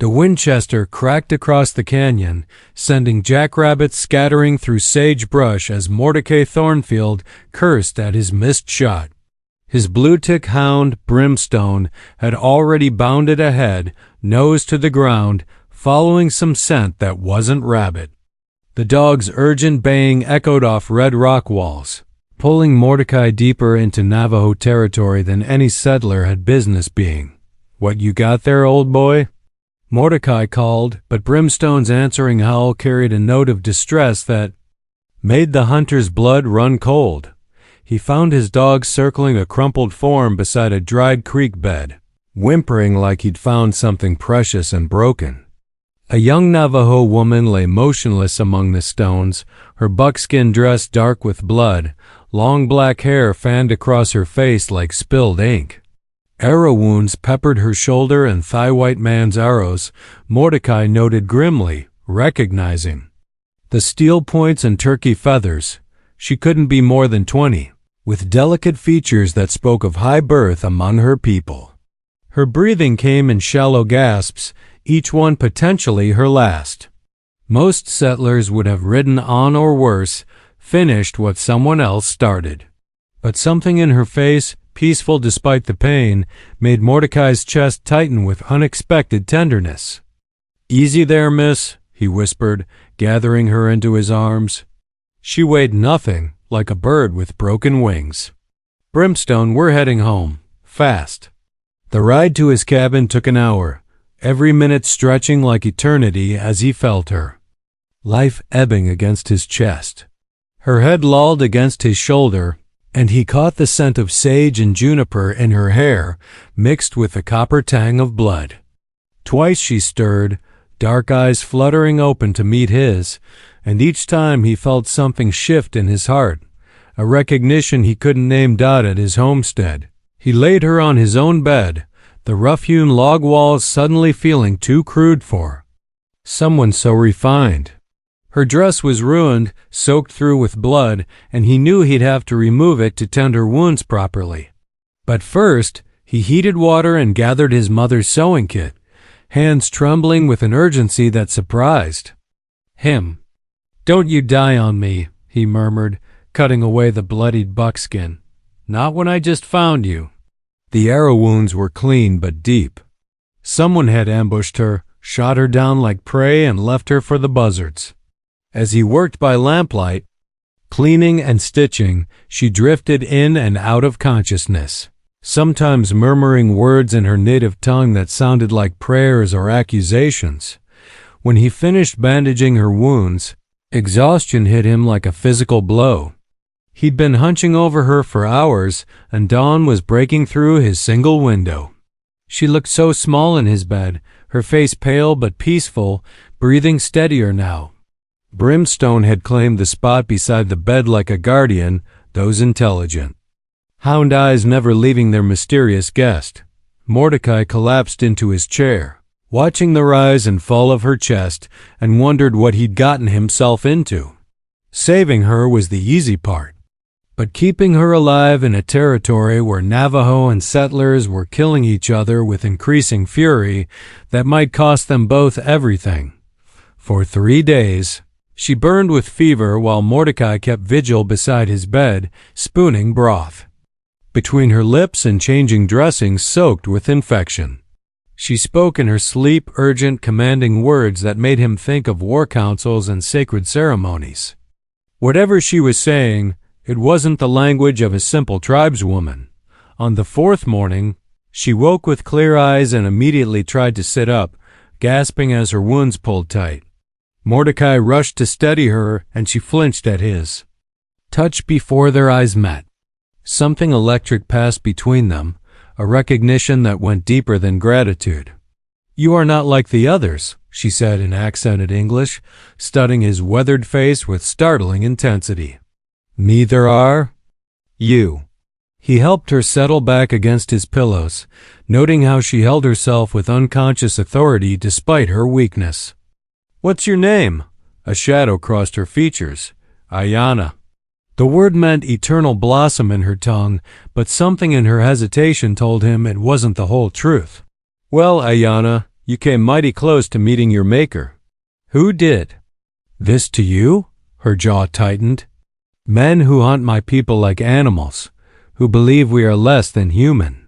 The Winchester cracked across the canyon, sending jackrabbits scattering through sagebrush as Mordecai Thornfield cursed at his missed shot. His blue-tick hound, Brimstone, had already bounded ahead, nose to the ground, following some scent that wasn't rabbit. The dog's urgent baying echoed off red rock walls, pulling Mordecai deeper into Navajo territory than any settler had business being. "What you got there, old boy?" Mordecai called, but Brimstone's answering howl carried a note of distress that made the hunter's blood run cold. He found his dog circling a crumpled form beside a dried creek bed, whimpering like he'd found something precious and broken. A young Navajo woman lay motionless among the stones, her buckskin dress dark with blood, long black hair fanned across her face like spilled ink. Arrow wounds peppered her shoulder and thigh. White man's arrows, Mordecai noted grimly, recognizing the steel points and turkey feathers. She couldn't be more than 20, with delicate features that spoke of high birth among her people. Her breathing came in shallow gasps, each one potentially her last. Most settlers would have ridden on or worse, finished what someone else started. But something in her face, peaceful despite the pain, made Mordecai's chest tighten with unexpected tenderness. "Easy there, miss," he whispered, gathering her into his arms. She weighed nothing, like a bird with broken wings. "Brimstone, we're heading home. Fast." The ride to his cabin took an hour, every minute stretching like eternity as he felt her, life ebbing against his chest. Her head lolled against his shoulder, and he caught the scent of sage and juniper in her hair, mixed with the copper tang of blood. Twice she stirred, dark eyes fluttering open to meet his, and each time he felt something shift in his heart, a recognition he couldn't name Dot at his homestead. He laid her on his own bed, the rough-hewn log walls suddenly feeling too crude for someone so refined. Her dress was ruined, soaked through with blood, and he knew he'd have to remove it to tend her wounds properly. But first, he heated water and gathered his mother's sewing kit, hands trembling with an urgency that surprised him. "Don't you die on me," he murmured, cutting away the bloodied buckskin. "Not when I just found you." The arrow wounds were clean but deep. Someone had ambushed her, shot her down like prey, and left her for the buzzards. As he worked by lamplight, cleaning and stitching, she drifted in and out of consciousness, sometimes murmuring words in her native tongue that sounded like prayers or accusations. When he finished bandaging her wounds, exhaustion hit him like a physical blow. He'd been hunching over her for hours, and dawn was breaking through his single window. She looked so small in his bed, her face pale but peaceful, breathing steadier now. Brimstone had claimed the spot beside the bed like a guardian, those intelligent hound eyes never leaving their mysterious guest. Mordecai collapsed into his chair, watching the rise and fall of her chest, and wondered what he'd gotten himself into. Saving her was the easy part, but keeping her alive in a territory where Navajo and settlers were killing each other with increasing fury, that might cost them both everything. For 3 days, she burned with fever while Mordecai kept vigil beside his bed, spooning broth between her lips and changing dressings soaked with infection. She spoke in her sleep urgent, commanding words that made him think of war councils and sacred ceremonies. Whatever she was saying, it wasn't the language of a simple tribeswoman. On the 4th morning, she woke with clear eyes and immediately tried to sit up, gasping as her wounds pulled tight. Mordecai rushed to steady her, and she flinched at his touch before their eyes met. Something electric passed between them, a recognition that went deeper than gratitude. "You are not like the others," she said in accented English, studying his weathered face with startling intensity. "Neither are you." He helped her settle back against his pillows, noting how she held herself with unconscious authority despite her weakness. "What's your name?" A shadow crossed her features. "Ayanna." The word meant eternal blossom in her tongue, but something in her hesitation told him it wasn't the whole truth. "Well, Ayanna, You came mighty close to meeting your maker. Who did this to you? Her jaw tightened. Men who hunt my people like animals, who believe we are less than human.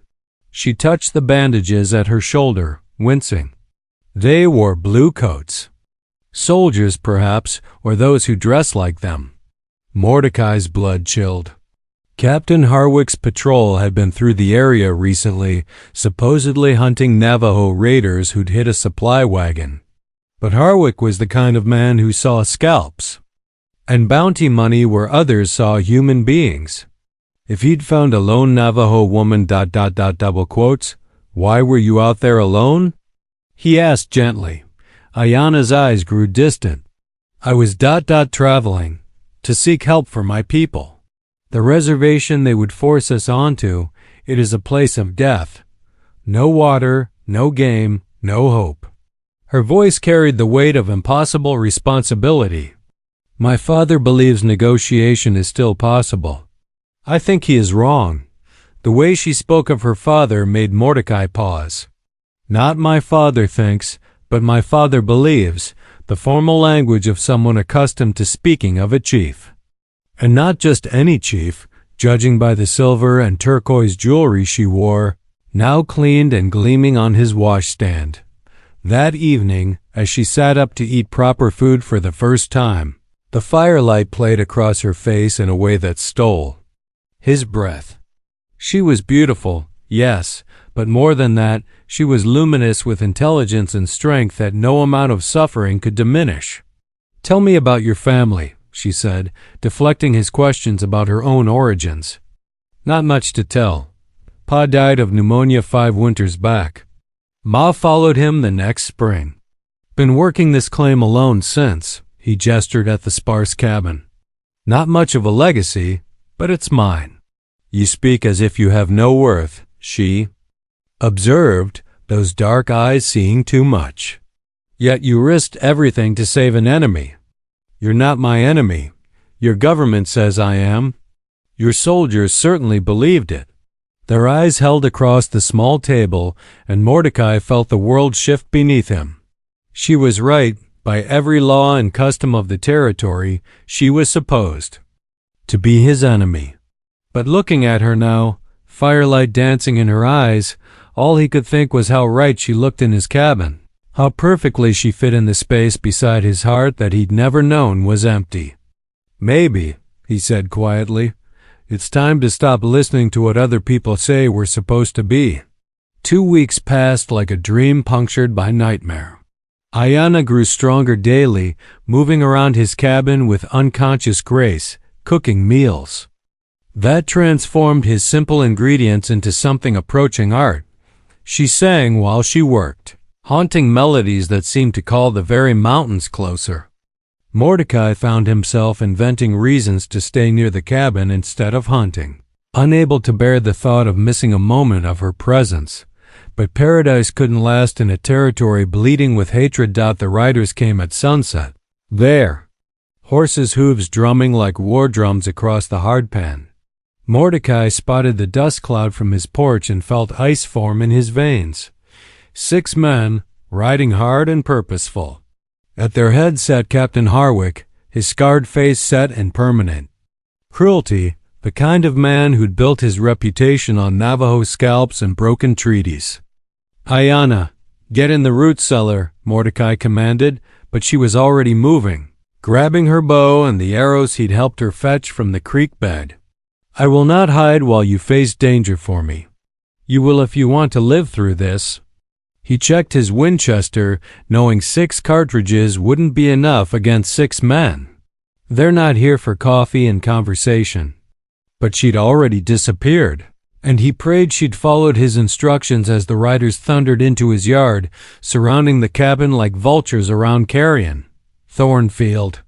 She touched the bandages at her shoulder, wincing. They wore blue coats. Soldiers, perhaps, or those who dress like them. Mordecai's blood chilled. Captain Harwick's patrol had been through the area recently, supposedly hunting Navajo raiders who'd hit a supply wagon. But Harwick was the kind of man who saw scalps and bounty money where others saw human beings. If he'd found a lone Navajo woman ... double quotes, why were you out there alone? He asked gently. Ayana's eyes grew distant. I was ... traveling to seek help for my people. The reservation they would force us onto, it is a place of death. No water, no game, no hope. Her voice carried the weight of impossible responsibility. My father believes negotiation is still possible. I think he is wrong. The way she spoke of her father made Mordecai pause. Not my father thinks, but my father believes, the formal language of someone accustomed to speaking of a chief. And not just any chief, judging by the silver and turquoise jewelry she wore, now cleaned and gleaming on his washstand. That evening, as she sat up to eat proper food for the first time, the firelight played across her face in a way that stole his breath. She was beautiful, yes, but more than that, she was luminous with intelligence and strength that no amount of suffering could diminish. Tell me about your family, she said, deflecting his questions about her own origins. Not much to tell. Pa died of pneumonia 5 winters back. Ma followed him the next spring. Been working this claim alone since, he gestured at the sparse cabin. Not much of a legacy, but it's mine. You speak as if you have no worth, she observed, those dark eyes seeing too much. Yet you risked everything to save an enemy. You're not my enemy. Your government says I am. Your soldiers certainly believed it. Their eyes held across the small table, and Mordecai felt the world shift beneath him. She was right. By every law and custom of the territory, she was supposed to be his enemy. But looking at her now, firelight dancing in her eyes, all he could think was how right she looked in his cabin, how perfectly she fit in the space beside his heart that he'd never known was empty. Maybe, he said quietly, it's time to stop listening to what other people say we're supposed to be. 2 weeks passed like a dream punctured by nightmare. Ayana grew stronger daily, moving around his cabin with unconscious grace, cooking meals that transformed his simple ingredients into something approaching art. She sang while she worked, haunting melodies that seemed to call the very mountains closer. Mordecai found himself inventing reasons to stay near the cabin instead of hunting, unable to bear the thought of missing a moment of her presence. But paradise couldn't last in a territory bleeding with hatred. The riders came at sunset. There, horses' hooves drumming like war drums across the hardpan. Mordecai spotted the dust cloud from his porch and felt ice form in his veins. 6 men, riding hard and purposeful. At their head sat Captain Harwick, his scarred face set and permanent. Cruelty, the kind of man who'd built his reputation on Navajo scalps and broken treaties. Ayana, get in the root cellar, Mordecai commanded, but she was already moving, grabbing her bow and the arrows he'd helped her fetch from the creek bed. I will not hide while you face danger for me. You will if you want to live through this. He checked his Winchester, knowing 6 cartridges wouldn't be enough against 6 men. They're not here for coffee and conversation. But she'd already disappeared, and he prayed she'd followed his instructions as the riders thundered into his yard, surrounding the cabin like vultures around carrion. Thornfield.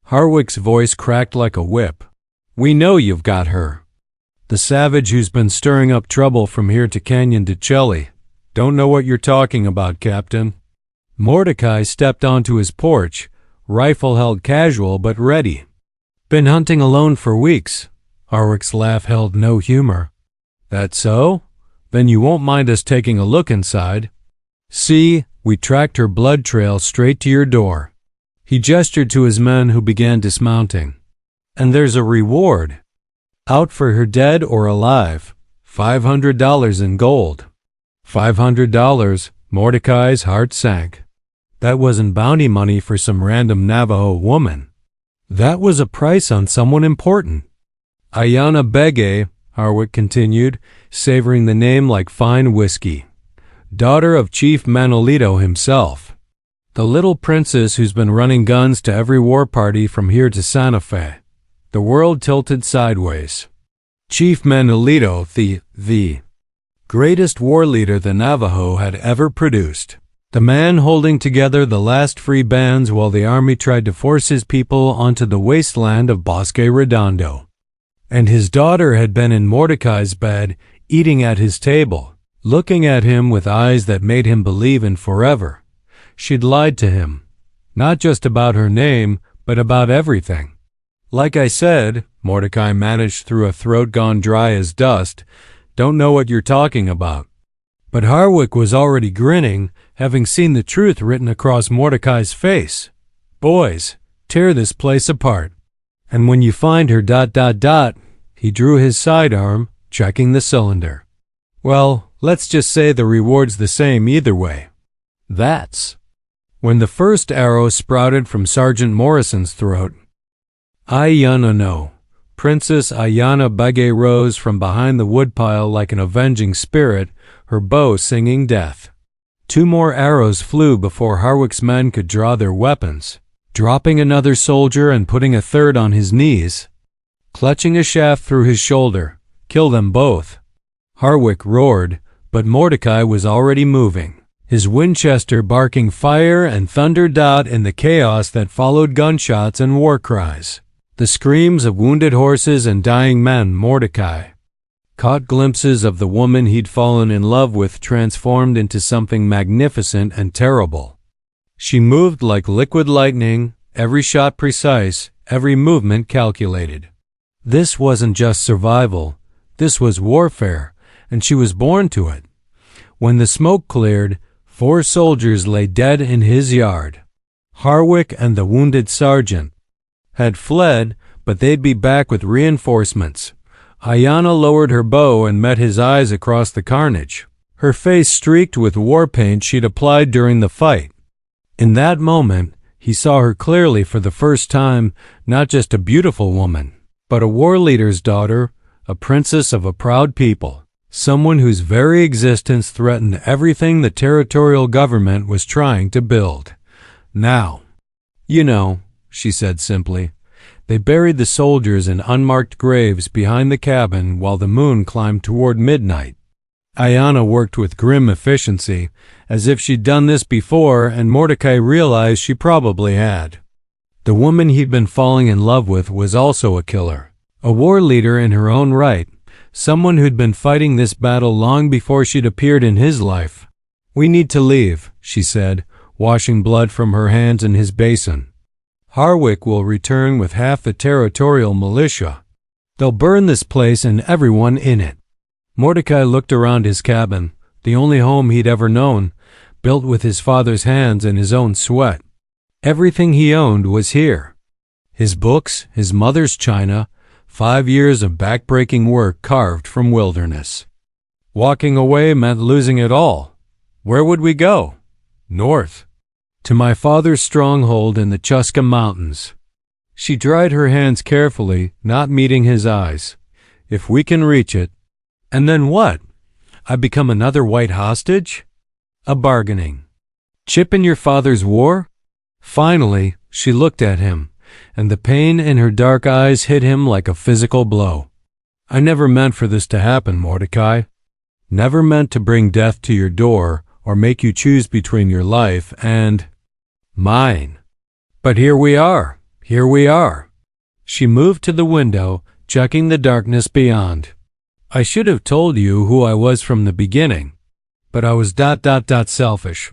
Harwick's voice cracked like a whip. We know you've got her. The savage who's been stirring up trouble from here to Canyon de Chelly. Don't know what you're talking about, Captain. Mordecai stepped onto his porch, rifle held casual but ready. Been hunting alone for weeks. Harwick's laugh held no humor. That so? Then you won't mind us taking a look inside. See, We tracked her blood trail straight to your door." He gestured to his men who began dismounting. "And there's a reward. Out for her dead or alive. $500 in gold." $500, Mordecai's heart sank. That wasn't bounty money for some random Navajo woman. That was a price on someone important. "Ayanna Bege," Harwick continued, savoring the name like fine whiskey. "Daughter of Chief Manolito himself. The little princess who's been running guns to every war party from here to Santa Fe. The world tilted sideways. Chief Manolito, the greatest war leader the Navajo had ever produced. The man holding together the last free bands while the army tried to force his people onto the wasteland of Bosque Redondo. And his daughter had been in Mordecai's bed, eating at his table, looking at him with eyes that made him believe in forever. She'd lied to him, not just about her name, but about everything. Like I said," Mordecai managed through a throat gone dry as dust, "don't know what you're talking about." But Harwick was already grinning, having seen the truth written across Mordecai's face. "Boys, tear this place apart. And when you find her ... He drew his sidearm, checking the cylinder. "Well, let's just say the reward's the same either way. That's..." When the first arrow sprouted from Sergeant Morrison's throat, Ayanna no. Princess Ayanna Bege rose from behind the woodpile like an avenging spirit, her bow singing death. 2 more arrows flew before Harwick's men could draw their weapons, dropping another soldier and putting a third on his knees. Clutching a shaft through his shoulder, "Kill them both." Harwick roared, but Mordecai was already moving, his Winchester barking fire and thunder in the chaos that followed gunshots and war cries. The screams of wounded horses and dying men. Mordecai caught glimpses of the woman he'd fallen in love with transformed into something magnificent and terrible. She moved like liquid lightning, every shot precise, every movement calculated. This wasn't just survival, this was warfare, and she was born to it. When the smoke cleared, 4 soldiers lay dead in his yard. Harwick and the wounded sergeant had fled, but they'd be back with reinforcements. Ayanna lowered her bow and met his eyes across the carnage, her face streaked with war paint she'd applied during the fight. In that moment, he saw her clearly for the first time, not just a beautiful woman, but a war leader's daughter, a princess of a proud people, someone whose very existence threatened everything the territorial government was trying to build. "Now, you know," she said simply. They buried the soldiers in unmarked graves behind the cabin while the moon climbed toward midnight. Ayanna worked with grim efficiency, as if she'd done this before, and Mordecai realized she probably had. The woman he'd been falling in love with was also a killer, a war leader in her own right, someone who'd been fighting this battle long before she'd appeared in his life. "We need to leave," she said, washing blood from her hands in his basin. "Harwick will return with half the territorial militia. They'll burn this place and everyone in it." Mordecai looked around his cabin, the only home he'd ever known, built with his father's hands and his own sweat. Everything he owned was here. His books, his mother's china, 5 years of back-breaking work carved from wilderness. Walking away meant losing it all. Where would we go? North. To my father's stronghold in the Chuska Mountains. She dried her hands carefully, not meeting his eyes. "If we can reach it." "And then what? I become another white hostage?" "A bargaining chip in your father's war?" Finally, she looked at him, and the pain in her dark eyes hit him like a physical blow. "I never meant for this to happen, Mordecai. Never meant to bring death to your door or make you choose between your life and mine. But here we are, here we are." She moved to the window, checking the darkness beyond. "I should have told you who I was from the beginning, but I was ... selfish.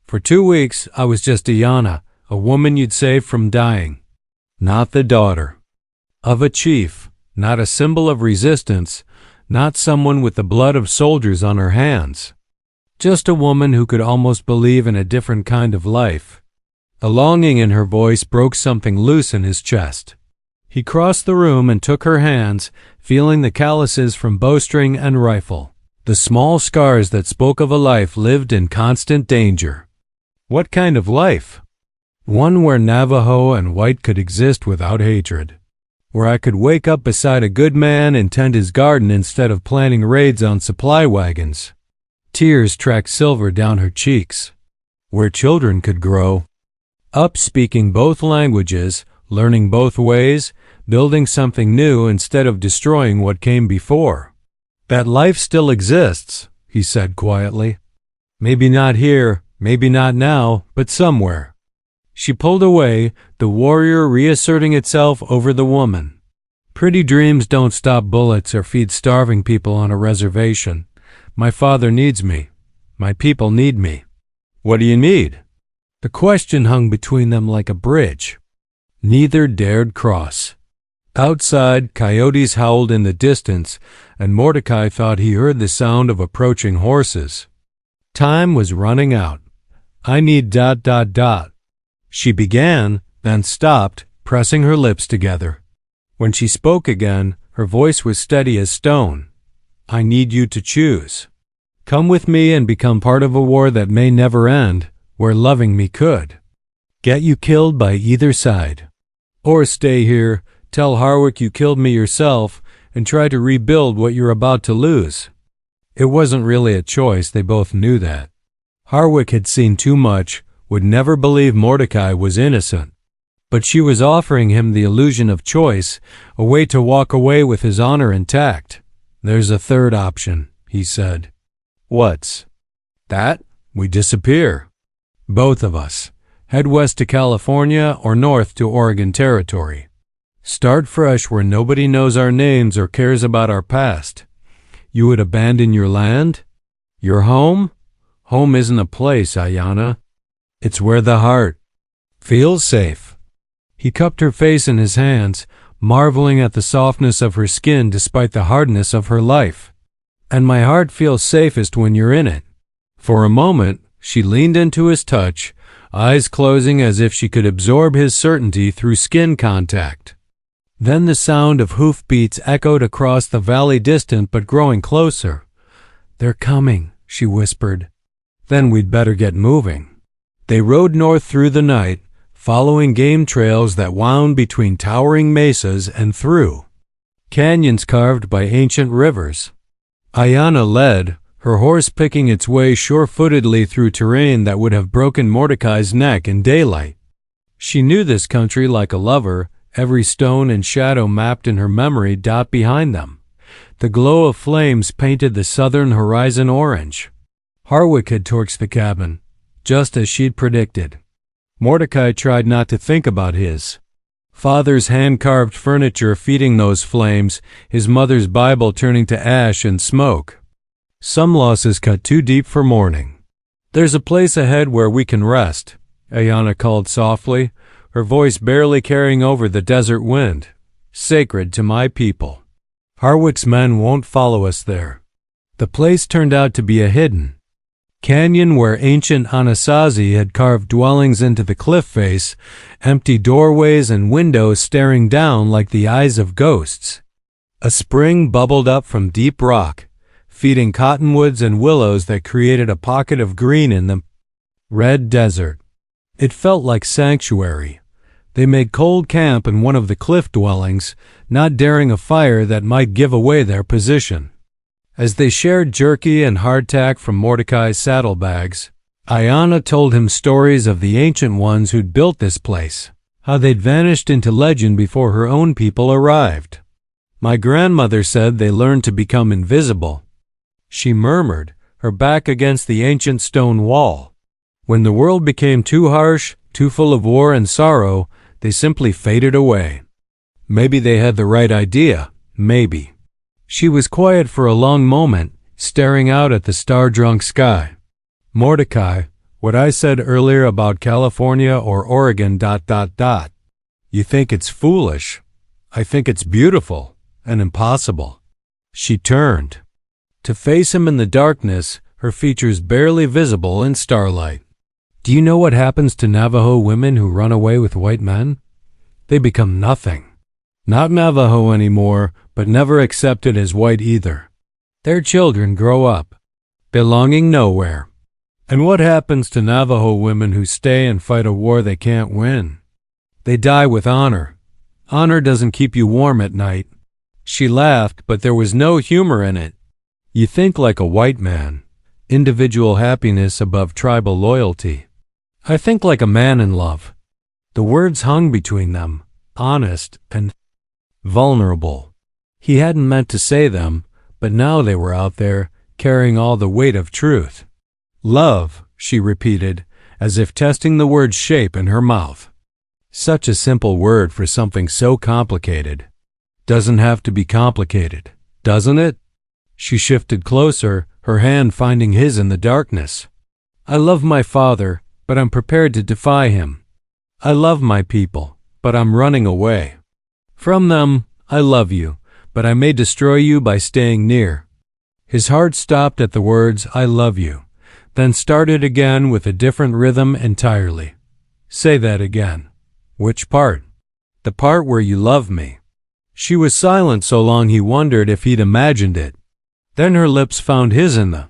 For 2 weeks, I was just Ayanna, a woman you'd saved from dying. Not the daughter of a chief, not a symbol of resistance, not someone with the blood of soldiers on her hands. Just a woman who could almost believe in a different kind of life. A longing in her voice broke something loose in his chest. He crossed the room and took her hands, feeling the calluses from bowstring and rifle, the small scars that spoke of a life lived in constant danger. What kind of life? One where Navajo and white could exist without hatred. Where I could wake up beside a good man and tend his garden instead of planning raids on supply wagons. Tears tracked silver down her cheeks. Where children could grow up speaking both languages, learning both ways, building something new instead of destroying what came before. That life still exists, he said quietly. Maybe not here, maybe not now, but somewhere. She pulled away, the warrior reasserting itself over the woman. Pretty dreams don't stop bullets or feed starving people on a reservation. My father needs me. My people need me. What do you need? The question hung between them like a bridge. Neither dared cross. Outside, coyotes howled in the distance, and Mordecai thought he heard the sound of approaching horses. Time was running out. I need ... She began, then stopped, pressing her lips together. When she spoke again, her voice was steady as stone. I need you to choose. Come with me and become part of a war that may never end, where loving me could. Get you killed by either side. Or stay here, tell Harwick you killed me yourself, and try to rebuild what you're about to lose. It wasn't really a choice, they both knew that. Harwick had seen too much, would never believe Mordecai was innocent. But she was offering him the illusion of choice, a way to walk away with his honor intact. There's a third option, he said. What's that? We disappear. Both of us. Head west to California or north to Oregon Territory. Start fresh where nobody knows our names or cares about our past. You would abandon your land? Your home? Home isn't a place, Ayanna. It's where the heart feels safe. He cupped her face in his hands, marveling at the softness of her skin despite the hardness of her life. And my heart feels safest when you're in it. For a moment, she leaned into his touch, eyes closing as if she could absorb his certainty through skin contact. Then the sound of hoofbeats echoed across the valley, distant but growing closer. They're coming, she whispered. Then we'd better get moving. They rode north through the night, following game trails that wound between towering mesas and through canyons carved by ancient rivers. Ayanna led, her horse picking its way sure-footedly through terrain that would have broken Mordecai's neck in daylight. She knew this country like a lover, every stone and shadow mapped in her memory dot behind them. The glow of flames painted the southern horizon orange. Harwick had torched the cabin, just as she'd predicted. Mordecai tried not to think about his father's hand-carved furniture feeding those flames, his mother's Bible turning to ash and smoke. Some losses cut too deep for mourning. There's a place ahead where we can rest, Ayanna called softly, her voice barely carrying over the desert wind. Sacred to my people. Harwick's men won't follow us there. The place turned out to be a hidden canyon where ancient Anasazi had carved dwellings into the cliff face, empty doorways and windows staring down like the eyes of ghosts. A spring bubbled up from deep rock, feeding cottonwoods and willows that created a pocket of green in the red desert. It felt like sanctuary. They made cold camp in one of the cliff dwellings, not daring a fire that might give away their position. As they shared jerky and hardtack from Mordecai's saddlebags, Ayanna told him stories of the ancient ones who'd built this place, how they'd vanished into legend before her own people arrived. My grandmother said they learned to become invisible. She murmured, her back against the ancient stone wall. When the world became too harsh, too full of war and sorrow, they simply faded away. Maybe they had the right idea, maybe. She was quiet for a long moment, staring out at the star-drunk sky. Mordecai, what I said earlier about California or Oregon ... You think it's foolish. I think it's beautiful and impossible. She turned to face him in the darkness, her features barely visible in starlight. Do you know what happens to Navajo women who run away with white men? They become nothing. Not Navajo anymore, but never accepted as white either. Their children grow up, belonging nowhere. And what happens to Navajo women who stay and fight a war they can't win? They die with honor. Honor doesn't keep you warm at night. She laughed, but there was no humor in it. You think like a white man. Individual happiness above tribal loyalty. I think like a man in love. The words hung between them, honest and vulnerable. He hadn't meant to say them, but now they were out there, carrying all the weight of truth. Love, she repeated, as if testing the word's shape in her mouth. Such a simple word for something so complicated. Doesn't have to be complicated, doesn't it? She shifted closer, her hand finding his in the darkness. I love my father, but I'm prepared to defy him. I love my people, but I'm running away. From them, I love you, but I may destroy you by staying near. His heart stopped at the words, I love you, then started again with a different rhythm entirely. Say that again. Which part? The part where you love me. She was silent so long he wondered if he'd imagined it. Then her lips found his in the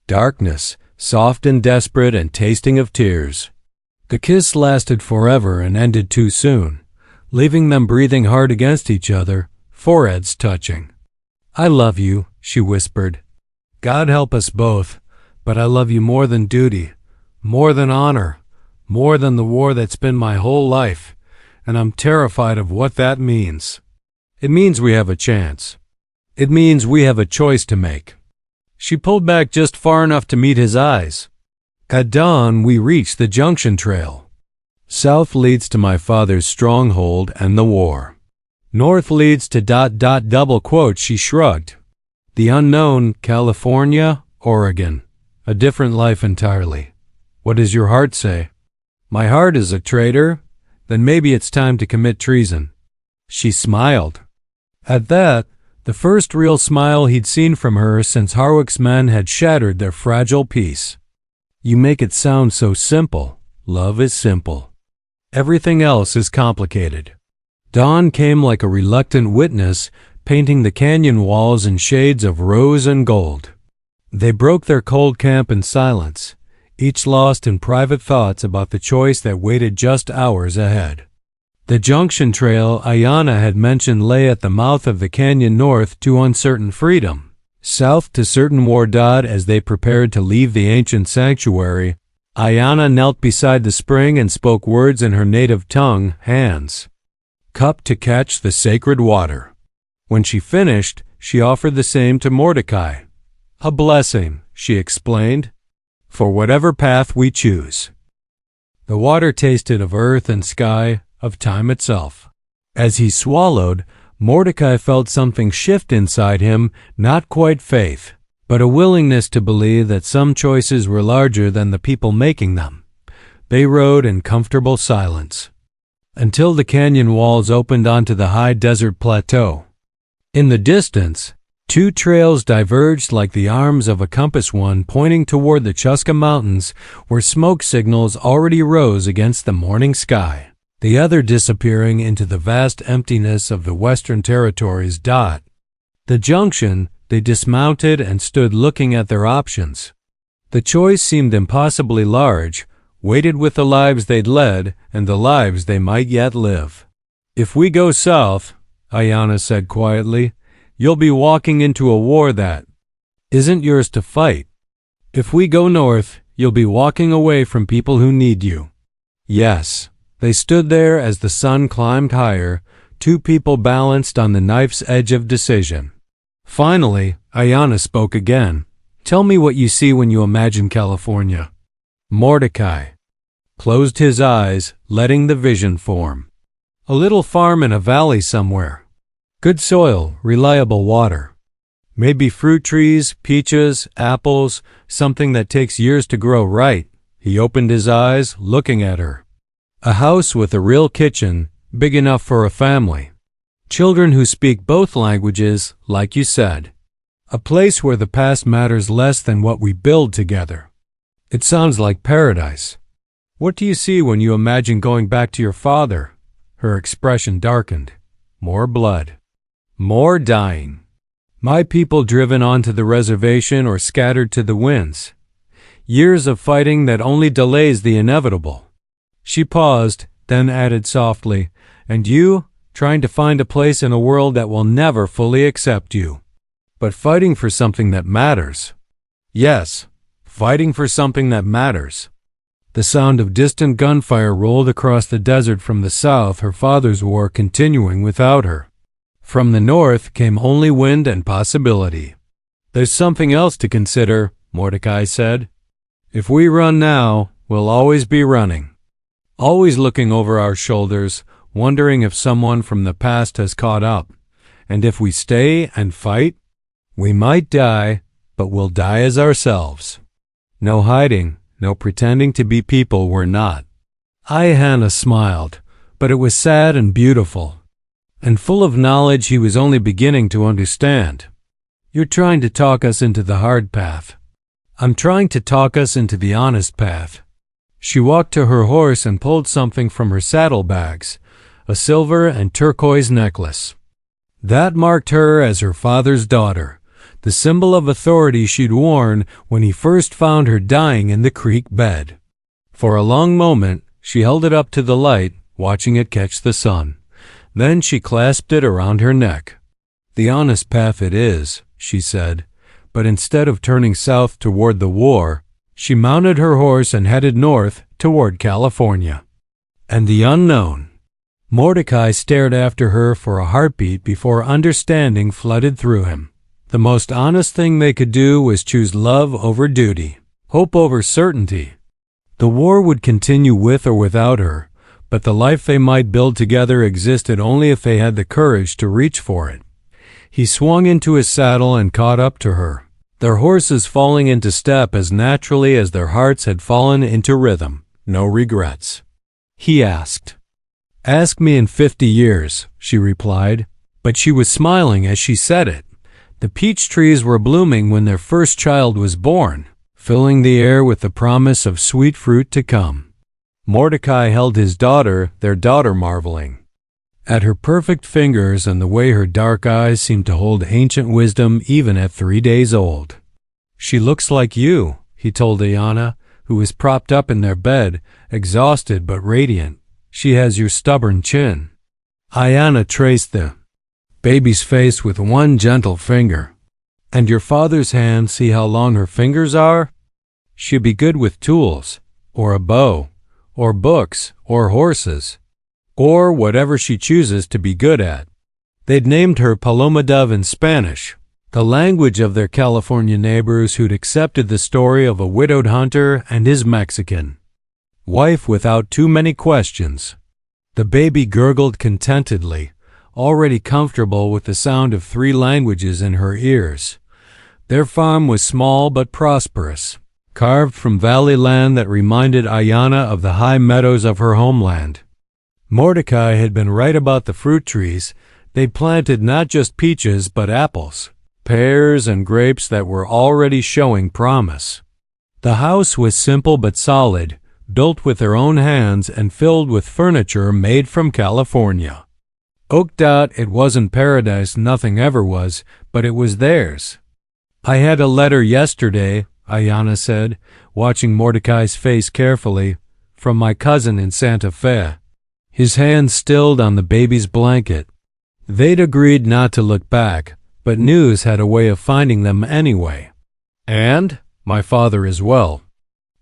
darkness, soft and desperate and tasting of tears. The kiss lasted forever and ended too soon, leaving them breathing hard against each other, foreheads touching. I love you, she whispered. God help us both, but I love you more than duty, more than honor, more than the war that's been my whole life, and I'm terrified of what that means. It means we have a chance. It means we have a choice to make. She pulled back just far enough to meet his eyes. At dawn, we reached the junction trail. South leads to my father's stronghold and the war. North leads to ... double quote, she shrugged. The unknown, California, Oregon. A different life entirely. What does your heart say? My heart is a traitor? Then maybe it's time to commit treason. She smiled. At that, the first real smile he'd seen from her since Harwick's men had shattered their fragile peace. You make it sound so simple. Love is simple. Everything else is complicated. Dawn came like a reluctant witness, painting the canyon walls in shades of rose and gold. They broke their cold camp in silence, each lost in private thoughts about the choice that waited just hours ahead. The junction trail Ayanna had mentioned lay at the mouth of the canyon north to uncertain freedom, south to certain Wardad. As they prepared to leave the ancient sanctuary, Ayanna knelt beside the spring and spoke words in her native tongue, hands, cup to catch the sacred water. When she finished, she offered the same to Mordecai. A blessing, she explained, for whatever path we choose. The water tasted of earth and sky, of time itself. As he swallowed, Mordecai felt something shift inside him, not quite faith, but a willingness to believe that some choices were larger than the people making them. They rode in comfortable silence, until the canyon walls opened onto the high desert plateau. In the distance, two trails diverged like the arms of a compass, one pointing toward the Chuska Mountains, where smoke signals already rose against the morning sky, the other disappearing into the vast emptiness of the Western Territories. The junction, they dismounted and stood looking at their options. The choice seemed impossibly large, weighted with the lives they'd led and the lives they might yet live. If we go south, Ayanna said quietly, you'll be walking into a war that isn't yours to fight. If we go north, you'll be walking away from people who need you. Yes. They stood there as the sun climbed higher, two people balanced on the knife's edge of decision. Finally, Ayanna spoke again. Tell me what you see when you imagine California. Mordecai closed his eyes, letting the vision form. A little farm in a valley somewhere. Good soil, reliable water. Maybe fruit trees, peaches, apples, something that takes years to grow right. He opened his eyes, looking at her. A house with a real kitchen, big enough for a family. Children who speak both languages, like you said. A place where the past matters less than what we build together. It sounds like paradise. What do you see when you imagine going back to your father? Her expression darkened. More blood. More dying. My people driven onto the reservation or scattered to the winds. Years of fighting that only delays the inevitable. She paused, then added softly, and you, trying to find a place in a world that will never fully accept you. But fighting for something that matters. Yes, fighting for something that matters. The sound of distant gunfire rolled across the desert from the south, her father's war continuing without her. From the north came only wind and possibility. There's something else to consider, Mordecai said. If we run now, we'll always be running. Always looking over our shoulders, wondering if someone from the past has caught up. And if we stay and fight, we might die, but we'll die as ourselves. No hiding, no pretending to be people we're not. Hannah smiled, but it was sad and beautiful, and full of knowledge he was only beginning to understand. You're trying to talk us into the hard path. I'm trying to talk us into the honest path. She walked to her horse and pulled something from her saddlebags, a silver and turquoise necklace. That marked her as her father's daughter, the symbol of authority she'd worn when he first found her dying in the creek bed. For a long moment, she held it up to the light, watching it catch the sun. Then she clasped it around her neck. The honest path it is, she said, but instead of turning south toward the war, she mounted her horse and headed north toward California. And the unknown. Mordecai stared after her for a heartbeat before understanding flooded through him. The most honest thing they could do was choose love over duty, hope over certainty. The war would continue with or without her, but the life they might build together existed only if they had the courage to reach for it. He swung into his saddle and caught up to her, their horses falling into step as naturally as their hearts had fallen into rhythm. No regrets. He asked. "Ask me in 50 years, she replied, but she was smiling as she said it. The peach trees were blooming when their first child was born, filling the air with the promise of sweet fruit to come. Mordecai held his daughter, their daughter marveling at her perfect fingers and the way her dark eyes seemed to hold ancient wisdom even at 3 days old. She looks like you, he told Ayanna, who was propped up in their bed, exhausted but radiant. She has your stubborn chin. Ayanna traced the baby's face with one gentle finger. And your father's hand, see how long her fingers are? She'd be good with tools, or a bow, or books, or horses, or whatever she chooses to be good at. They'd named her Paloma Dove in Spanish, the language of their California neighbors who'd accepted the story of a widowed hunter and his Mexican wife without too many questions. The baby gurgled contentedly, already comfortable with the sound of 3 languages in her ears. Their farm was small but prosperous, carved from valley land that reminded Ayanna of the high meadows of her homeland. Mordecai had been right about the fruit trees. They'd planted not just peaches but apples, pears, and grapes that were already showing promise. The house was simple but solid, built with their own hands and filled with furniture made from California. It wasn't paradise, nothing ever was, but it was theirs. I had a letter yesterday, Ayanna said, watching Mordecai's face carefully, from my cousin in Santa Fe. His hand stilled on the baby's blanket. They'd agreed not to look back, but news had a way of finding them anyway. And my father as well.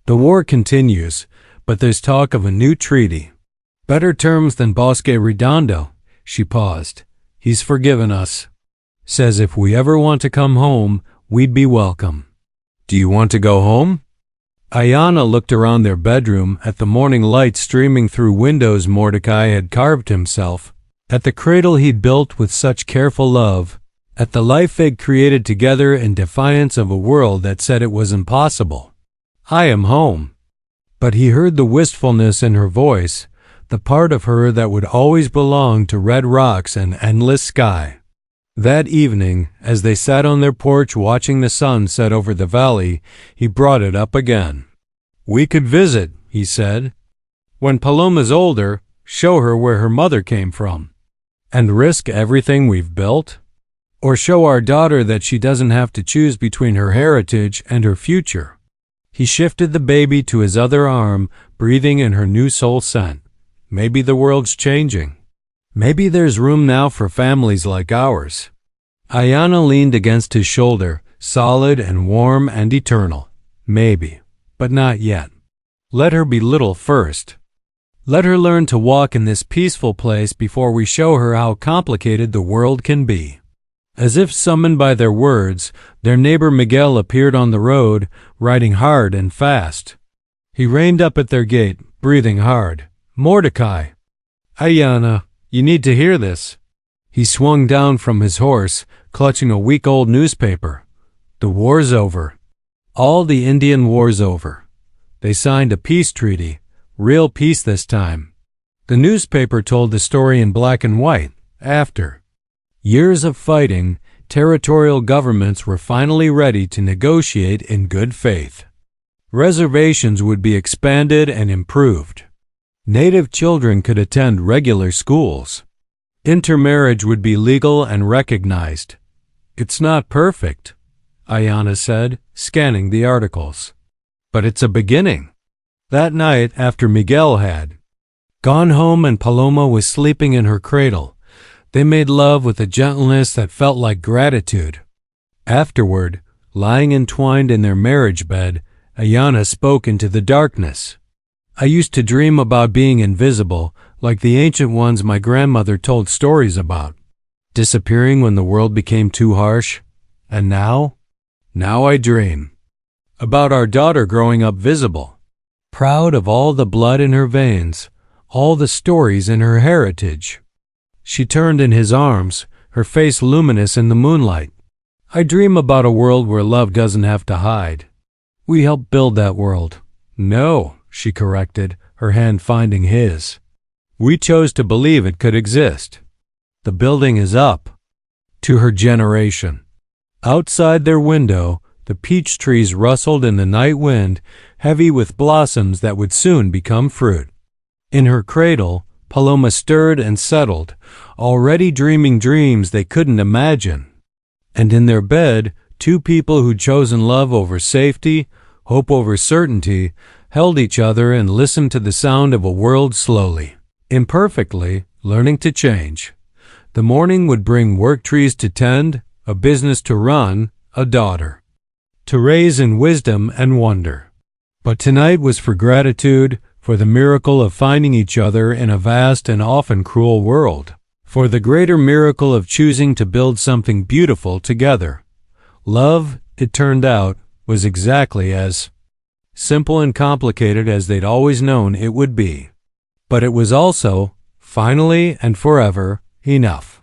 The war continues, but there's talk of a new treaty. Better terms than Bosque Redondo. She paused. He's forgiven us. Says if we ever want to come home, we'd be welcome. Do you want to go home? Ayanna looked around their bedroom at the morning light streaming through windows Mordecai had carved himself, at the cradle he'd built with such careful love, at the life they'd created together in defiance of a world that said it was impossible. I am home. But he heard the wistfulness in her voice, the part of her that would always belong to red rocks and endless sky. That evening, as they sat on their porch watching the sun set over the valley, he brought it up again. "We could visit," he said. "When Paloma's older, show her where her mother came from." "And risk everything we've built? Or show our daughter that she doesn't have to choose between her heritage and her future?" He shifted the baby to his other arm, breathing in her new soul scent. "Maybe the world's changing. Maybe there's room now for families like ours." Ayanna leaned against his shoulder, solid and warm and eternal. "Maybe, but not yet. Let her be little first. Let her learn to walk in this peaceful place before we show her how complicated the world can be." As if summoned by their words, their neighbor Miguel appeared on the road, riding hard and fast. He reined up at their gate, breathing hard. "Mordecai!" "Ayanna, you need to hear this." He swung down from his horse, clutching a week-old newspaper. "The war's over. All the Indian war's over. They signed a peace treaty, real peace this time." The newspaper told the story in black and white. After years of fighting, territorial governments were finally ready to negotiate in good faith. Reservations would be expanded and improved. Native children could attend regular schools. Intermarriage would be legal and recognized. "It's not perfect," Ayanna said, scanning the articles. "But it's a beginning." That night, after Miguel had gone home and Paloma was sleeping in her cradle, they made love with a gentleness that felt like gratitude. Afterward, lying entwined in their marriage bed, Ayanna spoke into the darkness. "I used to dream about being invisible, like the ancient ones my grandmother told stories about, disappearing when the world became too harsh. And now I dream about our daughter growing up visible, proud of all the blood in her veins, all the stories in her heritage." She turned in his arms, her face luminous in the moonlight. "I dream about a world where love doesn't have to hide. We helped build that world." "No," she corrected, her hand finding his. "We chose to believe it could exist. The building is up." To her generation. Outside their window, the peach trees rustled in the night wind, heavy with blossoms that would soon become fruit. In her cradle, Paloma stirred and settled, already dreaming dreams they couldn't imagine. And in their bed, two people who'd chosen love over safety, hope over certainty, held each other and listened to the sound of a world slowly, imperfectly, learning to change. The morning would bring work trees to tend, a business to run, a daughter to raise in wisdom and wonder. But tonight was for gratitude, for the miracle of finding each other in a vast and often cruel world, for the greater miracle of choosing to build something beautiful together. Love, it turned out, was exactly as simple and complicated as they'd always known it would be. But it was also, finally and forever, enough.